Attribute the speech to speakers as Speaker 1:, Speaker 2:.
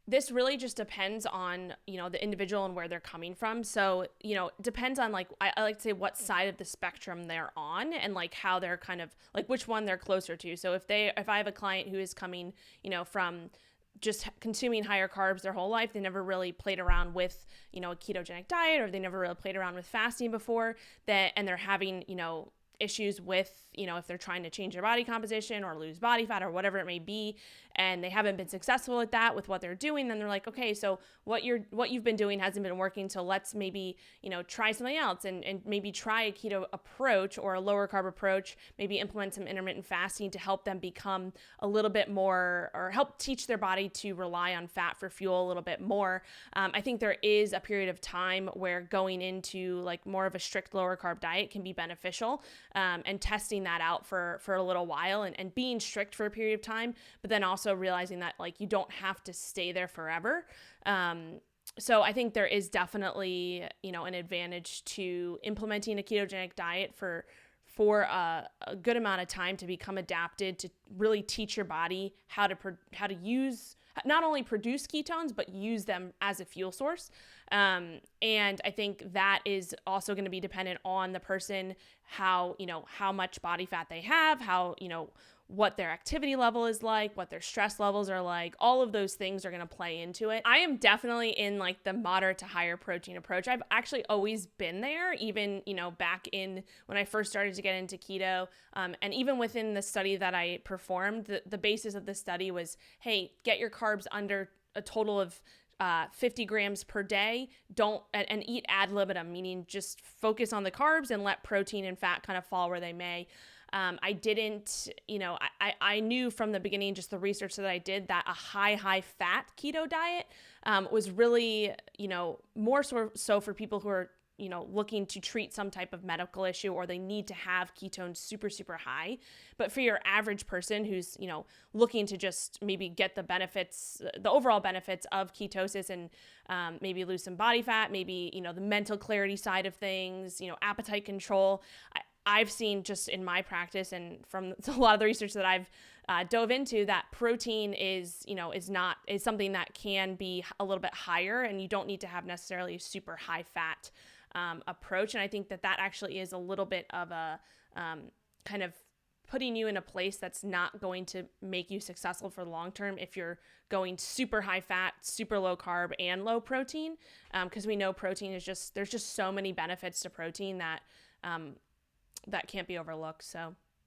Speaker 1: this really just depends on, the individual and where they're coming from. So, it depends on like, I like to say what side of the spectrum they're on and like how they're kind of like which one they're closer to. So if I have a client who is coming, from just consuming higher carbs their whole life, they never really played around with, a ketogenic diet, or they never really played around with fasting before that, and they're having, issues with, if they're trying to change their body composition or lose body fat or whatever it may be, and they haven't been successful at that with what they're doing, then they're like, okay, so what you've been doing hasn't been working. So let's maybe, try something else and maybe try a keto approach or a lower carb approach, maybe implement some intermittent fasting to help them become a little bit more, or help teach their body to rely on fat for fuel a little bit more. I think there is a period of time where going into like more of a strict lower carb diet can be beneficial, and testing that out for a little while and being strict for a period of time, but then also realizing that like you don't have to stay there forever. So I think there is definitely, an advantage to implementing a ketogenic diet for a good amount of time to become adapted, to really teach your body how to use, not only produce ketones, but use them as a fuel source. And I think that is also going to be dependent on the person, how much body fat they have, how, what their activity level is like, what their stress levels are like. All of those things are going to play into it. I am definitely in like the moderate to higher protein approach. I've actually always been there, even, back in when I first started to get into keto. And even within the study that I performed, the basis of the study was, hey, get your carbs under a total of 50 grams per day. And eat ad libitum, meaning just focus on the carbs and let protein and fat kind of fall where they may. I didn't, I knew from the beginning, just the research that I did, that a high fat keto diet was really, more so for people who are, looking to treat some type of medical issue, or they need to have ketones super, super high. But for your average person who's, looking to just maybe get the benefits, the overall benefits of ketosis, and maybe lose some body fat, maybe, the mental clarity side of things, appetite control, I've seen just in my practice and from a lot of the research that I've dove into, that protein is something that can be a little bit higher, and you don't need to have necessarily a super high fat approach. And I think that actually is a little bit of a kind of putting you in a place that's not going to make you successful for the long term if you're going super high fat, super low carb, and low protein, because we know protein is there's just so many benefits to protein that that can't be overlooked. So